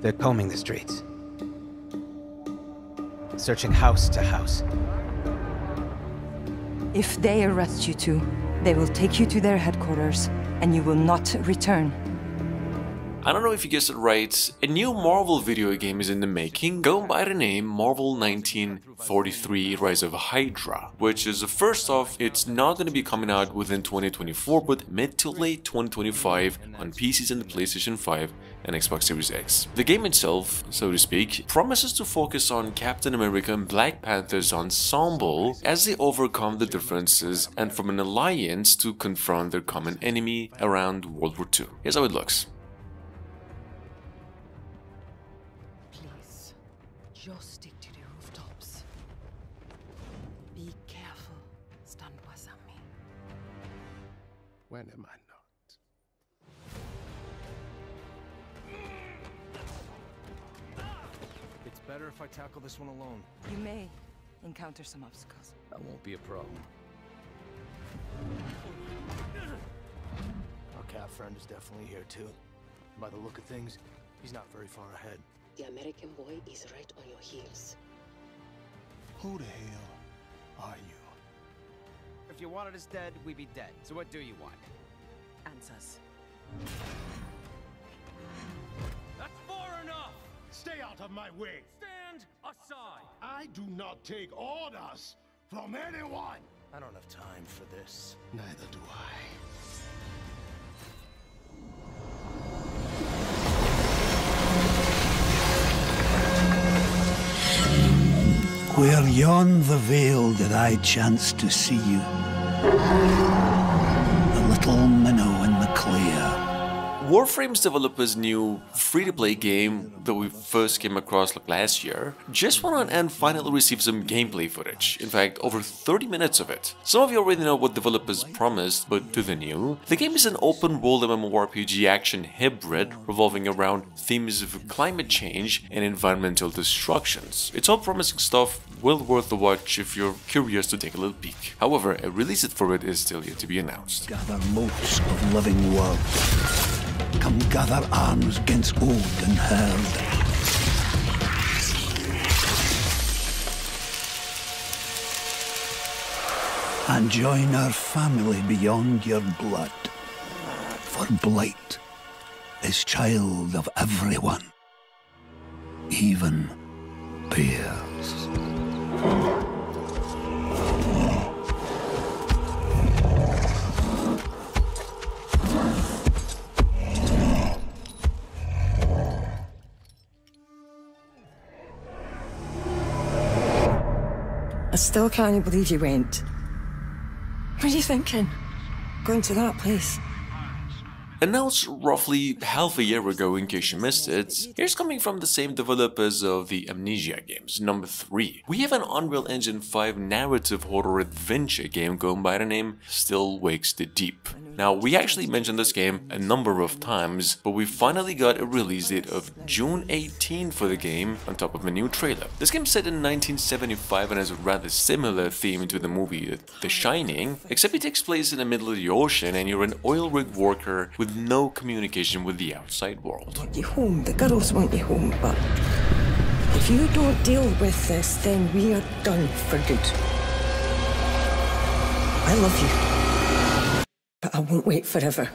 They're combing the streets. Searching house to house. If they arrest you two, they will take you to their headquarters, and you will not return. I don't know if you guessed it right, a new Marvel video game is in the making, going by the name Marvel 1943 Rise of Hydra, which is, first off, it's not going to be coming out within 2024, but mid to late 2025 on PCs and the PlayStation 5 and Xbox Series X. The game itself, so to speak, promises to focus on Captain America and Black Panther's ensemble as they overcome the differences and form an alliance to confront their common enemy around World War II. Here's how it looks. Just stick to the rooftops. Be careful. Stand beside me. When am I not? It's better if I tackle this one alone. You may encounter some obstacles. That won't be a problem. Our cat friend is definitely here too. By the look of things, he's not very far ahead. The American boy is right on your heels. Who the hell are you? If you wanted us dead, we'd be dead. So what do you want? Answers. That's far enough! Stay out of my way! Stand aside! I do not take orders from anyone! I don't have time for this. Neither do I. Where yon the veil did I chance to see you, the little minnow in the clear. Warframe's developers' new free-to-play game that we first came across last year just went on and finally received some gameplay footage, in fact over 30 minutes of it. Some of you already know what developers promised, but to the new, the game is an open-world MMORPG action hybrid revolving around themes of climate change and environmental destructions. It's all promising stuff, well worth the watch if you're curious to take a little peek. However, a release date for it is still yet to be announced. Gather motes of living worlds. Come gather arms against Ode and Herd. And join our family beyond your blood. For Blight is child of everyone, even bears. I still can't believe you went. What are you thinking? Going to that place? Announced roughly half a year ago in case you missed it, here's coming from the same developers of the Amnesia games, number 3. We have an Unreal Engine 5 narrative horror adventure game going by the name Still Wakes the Deep. Now, we actually mentioned this game a number of times, but we finally got a release date of June 18 for the game on top of a new trailer. This game's set in 1975 and has a rather similar theme to the movie The Shining, except it takes place in the middle of the ocean and you're an oil rig worker with no communication with the outside world. I want you home. The girls want you home, but if you don't deal with this, then we are done for good. I love you, but I won't wait forever.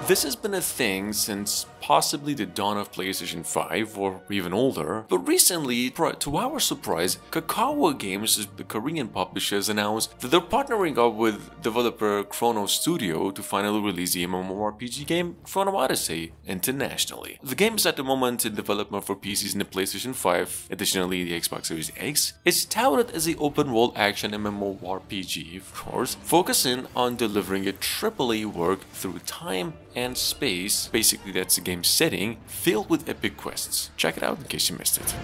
This has been a thing since possibly the dawn of PlayStation 5 or even older, but recently, to our surprise, Kakao Games, the Korean publishers, announced that they're partnering up with developer Chrono Studio to finally release the MMORPG game Chrono Odyssey internationally. The game is at the moment in development for PCs and the PlayStation 5, additionally the Xbox Series X. It's touted as an open-world action MMORPG, of course, focusing on delivering a AAA work through time and space. Basically, that's the game's setting, filled with epic quests. Check it out in case you missed it.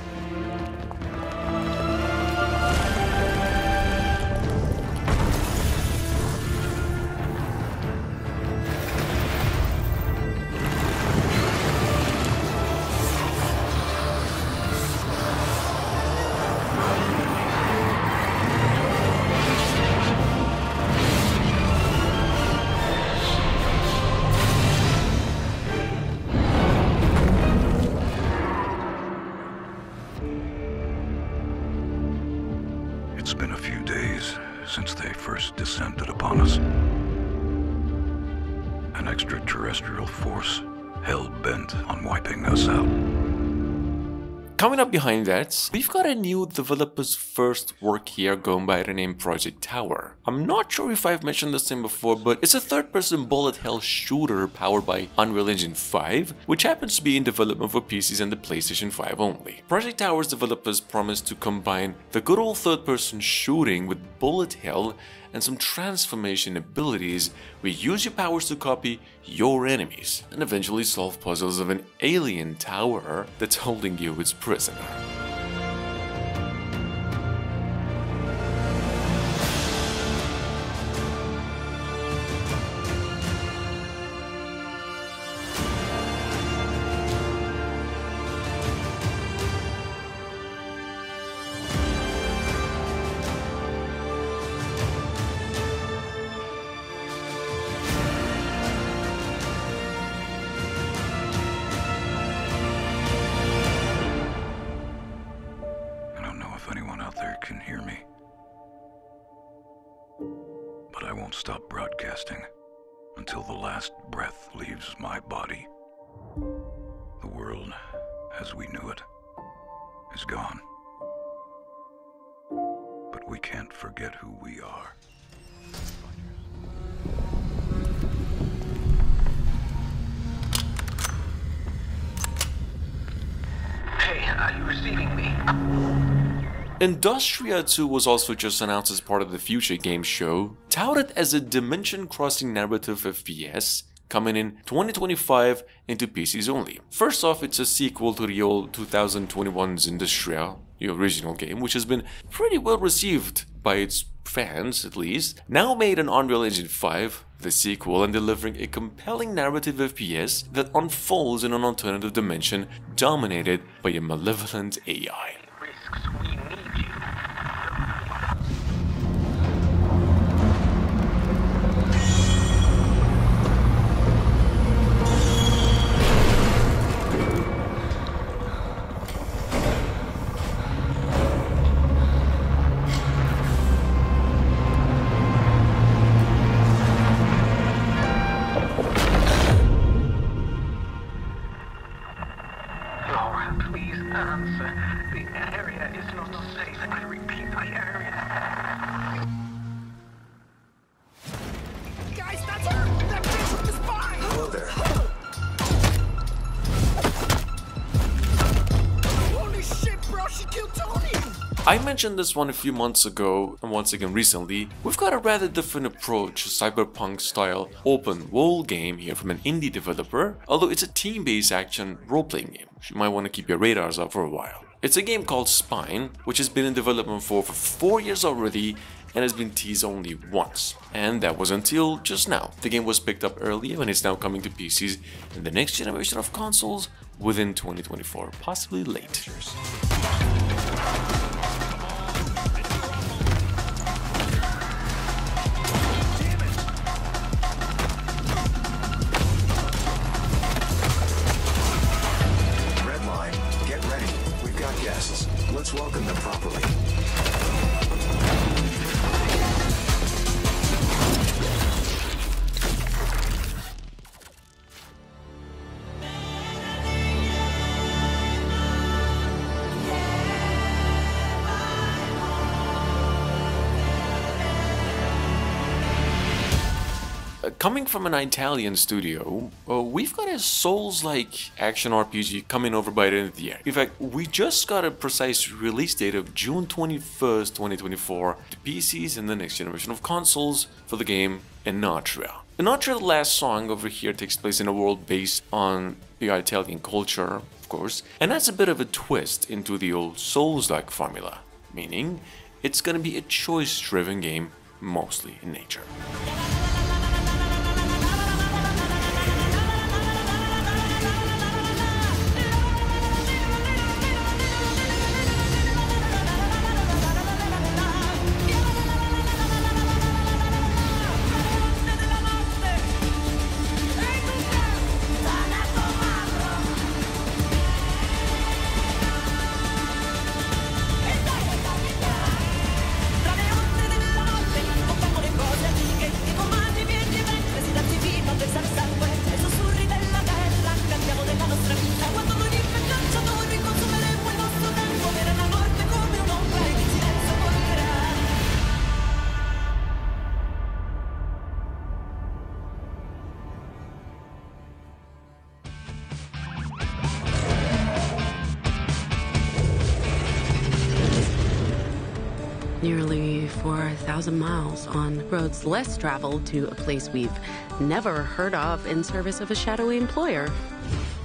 upon us. An extraterrestrial force hell-bent on wiping us out. Coming up behind that, we've got a new developer's first work here going by the name Project Tower. I'm not sure if I've mentioned this thing before, but it's a third-person bullet hell shooter powered by Unreal Engine 5, which happens to be in development for PCs and the PlayStation 5 only. Project Tower's developers promise to combine the good old third-person shooting with bullet hell and some transformation abilities where you use your powers to copy your enemies and eventually solve puzzles of an alien tower that's holding you its prisoner. Can hear me. But I won't stop broadcasting until the last breath leaves my body. The world, as we knew it, is gone. But we can't forget who we are. Hey, are you receiving me? Industria II was also just announced as part of the Future Games show, touted as a dimension-crossing narrative FPS coming in 2025 into PCs only. First off, it's a sequel to the old 2021's Industria, the original game, which has been pretty well received by its fans at least. Now made on Unreal Engine 5, the sequel, and delivering a compelling narrative FPS that unfolds in an alternative dimension dominated by a malevolent AI. I mentioned this one a few months ago, and once again recently, we've got a rather different approach, a cyberpunk style open world game here from an indie developer, although it's a team-based action role-playing game, which you might want to keep your radars up for a while. It's a game called Spine, which has been in development for 4 years already and has been teased only once, and that was until just now. The game was picked up earlier and is now coming to PCs in the next generation of consoles within 2024, possibly late. Let's welcome them properly. Coming from an Italian studio, we've got a Souls-like action RPG coming over by the end of the year. In fact, we just got a precise release date of June 21st, 2024 to PCs and the next generation of consoles for the game Industria. Industria, the last song over here, takes place in a world based on the Italian culture, of course, and that's a bit of a twist into the old Souls-like formula, meaning it's gonna be a choice-driven game, mostly in nature. for 1,000 miles on roads less traveled to a place we've never heard of in service of a shadowy employer.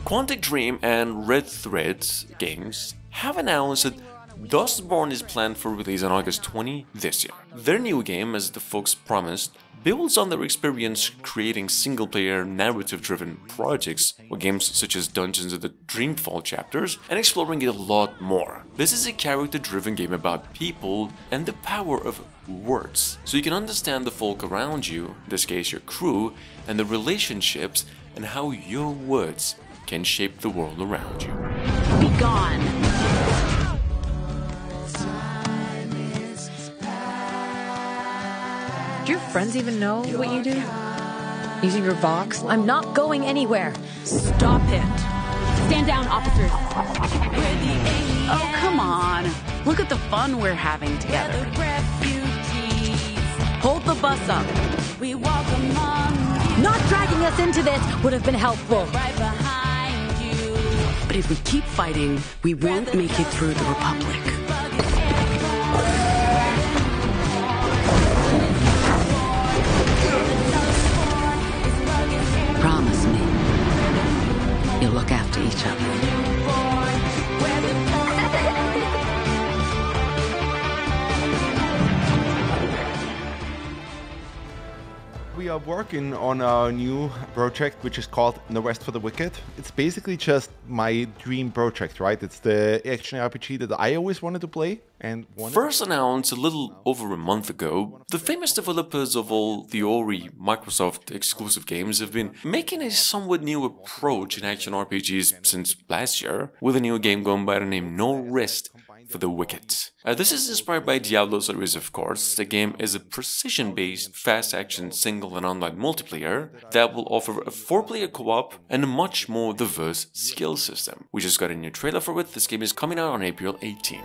Quantic Dream and Red Threads Games have announced that Dorn is planned for release on August 20 this year. Their new game, as the folks promised, builds on their experience creating single-player narrative-driven projects with games such as Dungeons of the Dreamfall chapters and exploring it a lot more. This is a character-driven game about people and the power of words, so you can understand the folk around you, in this case your crew, and the relationships and how your words can shape the world around you. Be gone! Do your friends even know what you do? Using your Vox? I'm not going anywhere. Stop it! Stand down, officers! Oh, come on! Look at the fun we're having together. Hold the bus up. Not dragging us into this would have been helpful. But if we keep fighting, we won't make it through the Republic. Promise me, you'll look after each other. We are working on a new project which is called No Rest for the Wicked. It's basically just my dream project, right? It's the action RPG that I always wanted to play. And first announced a little over a month ago, the famous developers of all the Ori Microsoft exclusive games have been making a somewhat new approach in action RPGs since last year, with a new game going by the name No Rest for the Wicked. This is inspired by Diablo series, of course. The game is a precision-based, fast-action single and online multiplayer that will offer a 4-player co-op and a much more diverse skill system. We just got a new trailer for it. This game is coming out on April 18.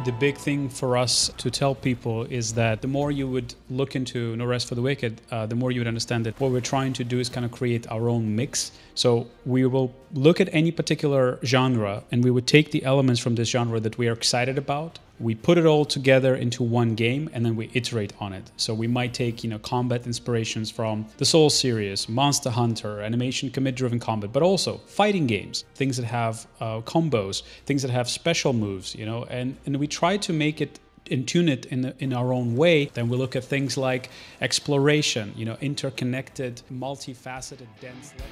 The big thing for us to tell people is that the more you would look into No Rest for the Wicked, the more you would understand that what we're trying to do is kind of create our own mix. So we will look at any particular genre and we would take the elements from this genre that we are excited about. We put it all together into one game and then we iterate on it. So we might take, combat inspirations from the Soul series, Monster Hunter, animation commit-driven combat, but also fighting games, things that have combos, things that have special moves, and we try to make it and tune it in our own way. Then we look at things like exploration, interconnected, multifaceted, dense levels.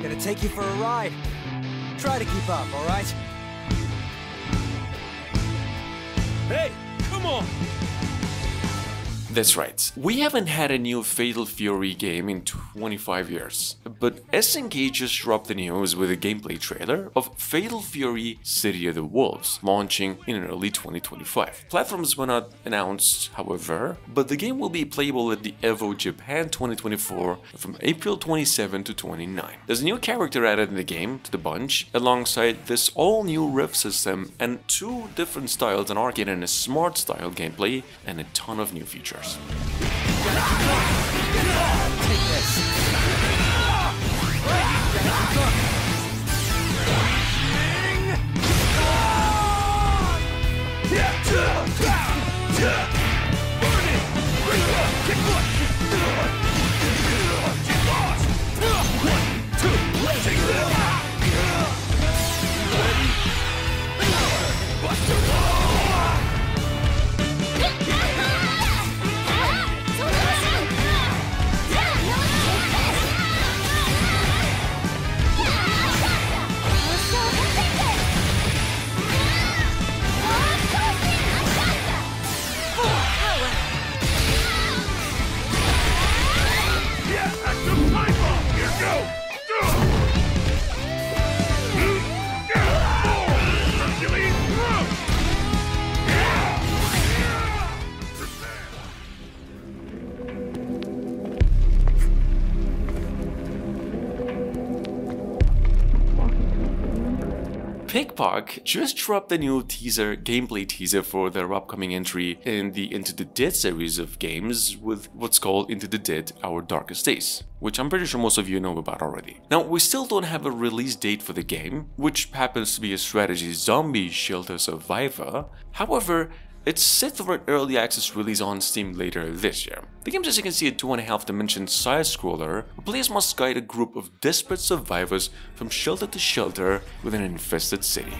Gonna take you for a ride. Try to keep up, all right? Hey, come on! That's right, we haven't had a new Fatal Fury game in 25 years, but SNK just dropped the news with a gameplay trailer of Fatal Fury City of the Wolves, launching in early 2025. Platforms were not announced, however, but the game will be playable at the EVO Japan 2024 from April 27 to 29. There's a new character added in the game to the bunch, alongside this all-new rift system and 2 different styles, an arcade and a smart style gameplay, and a ton of new features. Take this. MakePark just dropped a new gameplay teaser for their upcoming entry in the Into the Dead series of games with what's called Into the Dead: Our Darkest Days, which I'm pretty sure most of you know about already. Now, we still don't have a release date for the game, which happens to be a strategy zombie shelter survivor. However, it's set for an early access release on Steam later this year. The game, as you can see, a 2.5 dimension side-scroller, where players must guide a group of desperate survivors from shelter to shelter within an infested city.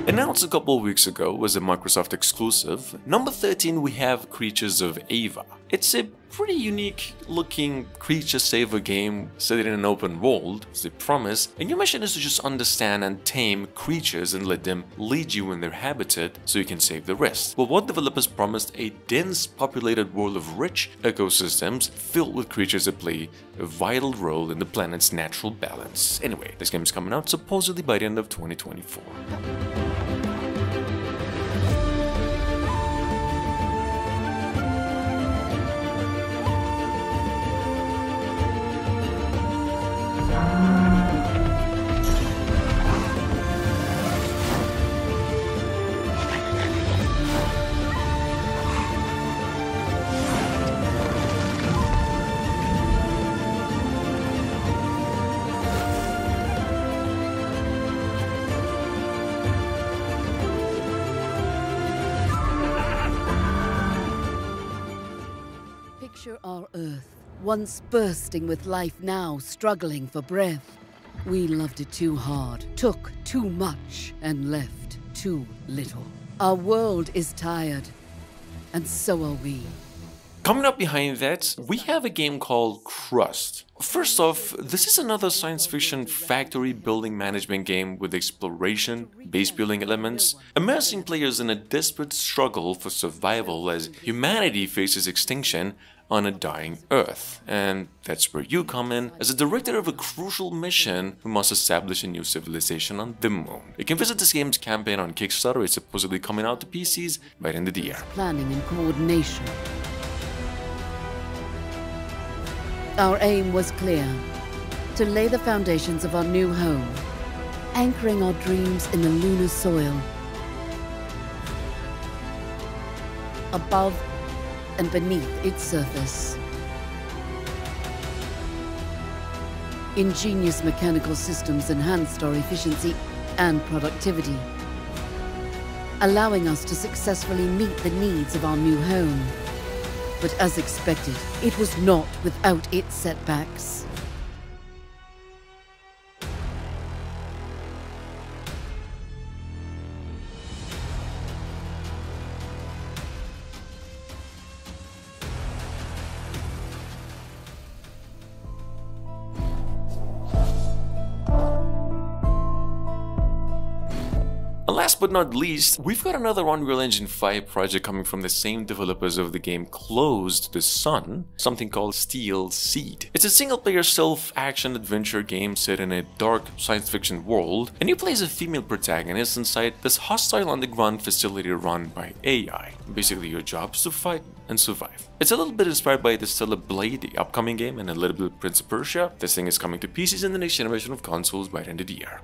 Announced a couple of weeks ago as a Microsoft exclusive, number 13 we have Creatures of Ava. It's a pretty unique looking creature saver game set in an open world, as they promise, and your mission is to just understand and tame creatures and let them lead you in their habitat so you can save the rest. But what developers promised a dense populated world of rich ecosystems filled with creatures that play a vital role in the planet's natural balance. Anyway, this game is coming out supposedly by the end of 2024. Picture our Earth, once bursting with life, now struggling for breath. We loved it too hard, took too much, and left too little. Our world is tired, and so are we. Coming up behind that, we have a game called Crust. First off, this is another science fiction factory building management game with exploration, base building elements, immersing players in a desperate struggle for survival as humanity faces extinction on a dying Earth. And that's where you come in as a director of a crucial mission who must establish a new civilization on the moon. You can visit this game's campaign on Kickstarter. It's supposedly coming out to PCs by the end of the year. Planning and coordination. Our aim was clear: to lay the foundations of our new home, anchoring our dreams in the lunar soil. Above and beneath its surface. Ingenious mechanical systems enhanced our efficiency and productivity, allowing us to successfully meet the needs of our new home. But as expected, it was not without its setbacks. Last but not least, we've got another Unreal Engine 5 project coming from the same developers of the game Close to the Sun, something called Steelseed. It's a single-player self-action adventure game set in a dark science fiction world, and you play as a female protagonist inside this hostile underground facility run by AI. Basically, your job is to fight and survive. It's a little bit inspired by the Stellar Blade, the upcoming game, and a little bit of Prince of Persia. This thing is coming to PCs in the next generation of consoles by the end of the year.